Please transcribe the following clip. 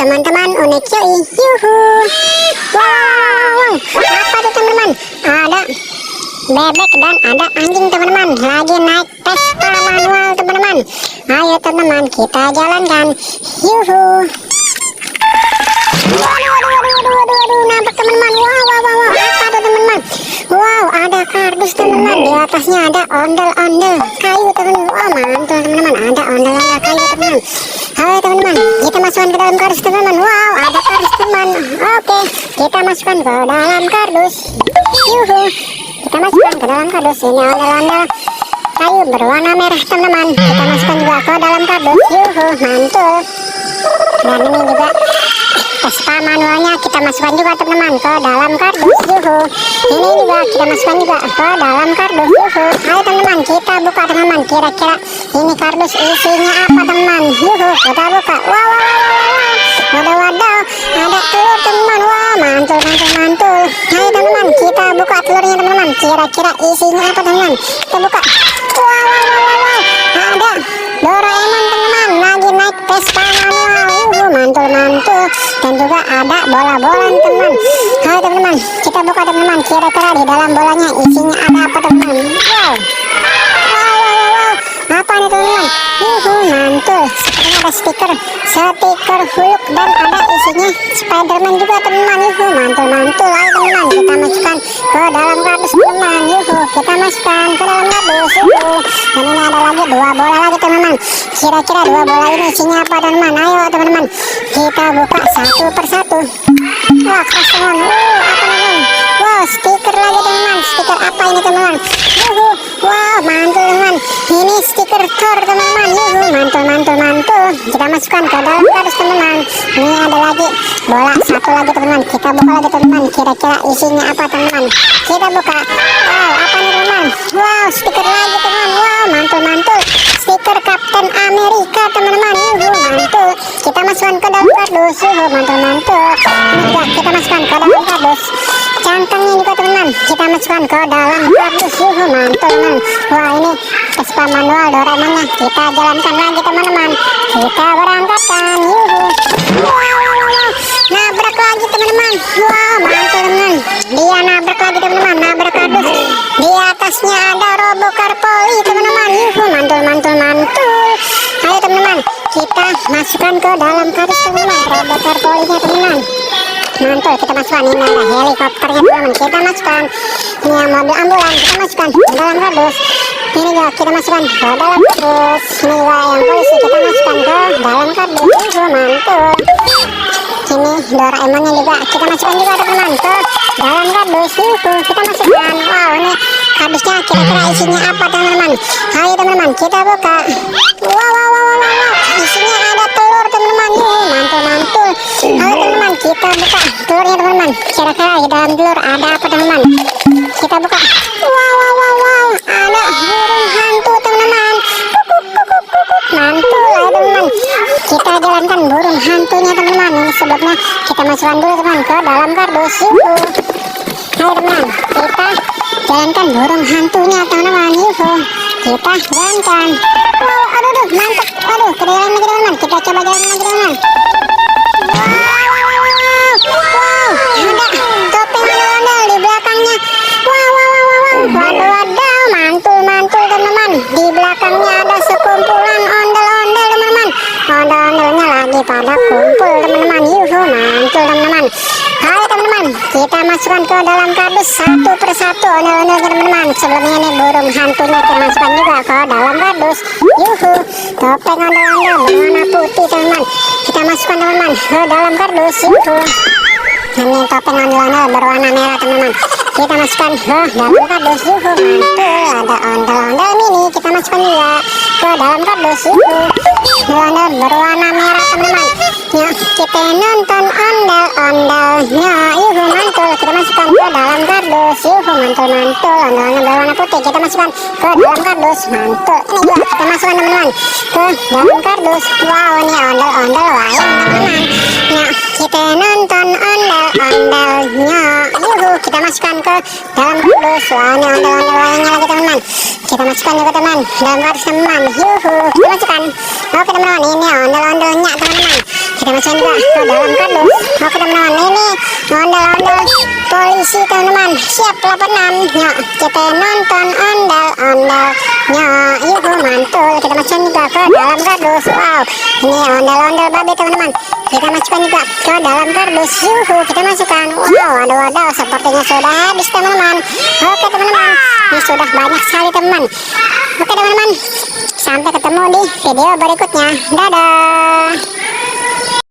teman-teman, unik cuy. Yuhu. Wow, apa tuh teman-teman? Ada bebek dan ada anjing teman-teman, lagi naik Vespa manual teman-teman. Ayo teman-teman, kita jalankan. Yuhu. Waduh, nampak teman-teman. Wow, apa tuh teman-teman? Wow, ada kardus teman-teman, di atasnya ada ondel-ondel kayu teman-teman. Wah, mantul teman-teman, ada ondel-ondel kayu teman-teman. Ayo teman-teman, kita masukkan ke dalam kardus teman-teman. Wow, ada kardus teman. Oke, kita masukkan ke dalam kardus. Yuhu, kita masukkan ke dalam kardus. Ini ondel-ondel kayu berwarna merah teman-teman. Kita masukkan juga ke dalam kardus. Yuhu, mantul. Dan ini juga Vespa manualnya kita masukkan juga teman-teman ke dalam kardus. Yuhu, ini juga kita masukkan juga ke dalam kardus. Yuhu, ayo teman-teman, kita buka teman-teman. Kira-kira ini kardus isinya apa teman-teman? Yuhu, kita buka. Wow, wadaw, ada telur teman-teman. Wah, mantul. Ayo teman-teman, kita buka telurnya teman-teman. Kira-kira isinya apa teman-teman? Kita buka. Wow, ada Doraemon teman-teman, lagi naik Vespa manual. Yuhu, mantul. Dan juga ada bola-bola teman-teman. Ayo teman-teman, kita buka teman-teman. Kira-kira di dalam bolanya isinya ada apa teman-teman? Wow, apa nih teman-teman? Yuhu, mantul. Sepertinya ada stiker Hulk dan ada isinya Spiderman juga teman-teman. Yuhu, mantul. Ayo teman-teman, kita masukkan ke dalam kardus teman-teman. Yuhu, kita masukkan ke dalam kardus. Yuhu, dan ini ada lagi dua bola lagi teman-teman. Kira-kira dua bola ini isinya apa teman-teman? Ayo teman-teman, kita buka satu persatu. Wah, keras teman. Apa teman-teman? Wow, stiker lagi teman-teman. Stiker apa ini teman-teman? Yuhu, wow, mantul teman. Ini stiker Thor teman-teman. Yuhu, mantul. Kita masukkan ke dalam kardus teman-teman. Ini ada lagi bola satu lagi teman-teman. Kita buka lagi teman-teman. Kira-kira isinya apa teman-teman? Kita buka. Wow, apa nih teman-teman? Wow, stiker lagi teman-teman. Wow, mantul. Stiker Captain America teman-teman. Yuhu, mantul. Kita masukkan ke dalam kardus. Yuhu, mantul. Ini juga kita masukkan ke dalam kardus. Cangkangnya juga teman-teman, kita masukkan ke dalam kardus. Yuhu, mantul teman. Wah, ini Vespa manual Doraemonnya kita jalankan lagi teman-teman. Kita berangkatkan. Yuhu. Wow, nabrak lagi teman-teman. Wow, mantul teman. Dia nabrak lagi teman-teman, nabrak kardus. Di atasnya ada Robocar Poli teman-teman. Yuhu, mantul. Ayo teman-teman, kita masukkan ke dalam kardus teman-teman. Robocar Polinya teman-teman. Mantul, kita masukkan. Ini ada helikopternya teman-teman. Kita masukkan. Ini yang mobil ambulan, kita masukkan ke dalam kardus. Ini juga kita masukkan ke dalam kardus. Ini juga yang polisi kita masukkan ke dalam kardus. Mantul. Ini Doraemonnya juga kita masukkan juga teman-teman ke dalam kardus. Kita masukkan. Wow, ini kardusnya kira-kira isinya apa teman-teman? Ayo teman-teman, kita buka. Wow, isinya ada telur teman-teman. Mantul. Ayo teman-teman, kita buka telurnya teman-teman. Kira-kira di dalam telur ada apa teman-teman? Kita buka. Wow, ada burung hantu teman-teman. Mantul. Ayo teman-teman, kita jalankan burung hantunya teman-teman. Ini sebabnya kita masukkan dulu teman ke dalam kardus. Yuhu. Ayo teman-teman, kita jalankan burung hantunya teman-teman. Yuhu, kita jalankan. Wow, aduh, mantap. Aduh, kita jalan lagi teman-teman. Kita coba jalan lagi teman-teman. Wow, ada topeng ondel di belakangnya. Wow, wadaw, mantul teman-teman. Di belakangnya ada sekumpulan ondel-ondel teman-teman. Ondel-ondelnya lagi pada kumpul teman-teman. Yuhu, mantul teman-teman. Ayo teman-teman, kita masukkan ke dalam kardus satu persatu ondel-ondel teman-teman. Sebelumnya ini burung hantunya kita masukkan juga ke dalam kardus. Yuhu, topeng ondel-ondel berwarna putih teman-teman. Kita masukkan teman-teman ke dalam kardus. Yuhu. Ini topeng ondel-ondel berwarna merah teman-teman. Kita masukkan ke dalam kardus. Yuhu, mantul. Ada ondel-ondel mini kita masukkan juga ke dalam kardus. Yuhu, ondel-ondel berwarna merah teman-teman. Ya, kita nonton ondel-ondelnya. Yuhu, mantul. Kita masukkan ke dalam kardus. Yuhu, mantul. Ondel-ondel berwarna putih kita masukkan ke dalam kardus. Mantul. Ini juga kita masukkan teman-teman ke dalam kardus. Wow, ini ondel-ondel wayang teman-teman. Ya, kita nonton ondel-ondelnya. Yuhu, kita masukkan ke dalam kardus. Wah, ini ondel-ondel wayangnya lagi teman-teman. Kita masukkan juga teman dalam kardus teman. Yuhu, kita masukkan. Oke teman-teman, ini ondel-ondelnya teman-teman. Kita masukkan juga ke dalam teman-teman. Ini ondel-ondel polisi teman-teman. Siap laporan. Yuk kita nonton ondel-ondelnya. Yuk mantul. Kita masukkan juga ke dalam kardus. Wow, ini ondel-ondel babi teman-teman. Kita masukkan juga ke dalam kardus. Yuhu, kita masukkan. Wow, waduh, sepertinya sudah habis teman-teman. Oke teman-teman, ini sudah banyak sekali teman-teman. Oke teman-teman, sampai ketemu di video berikutnya. Dadah.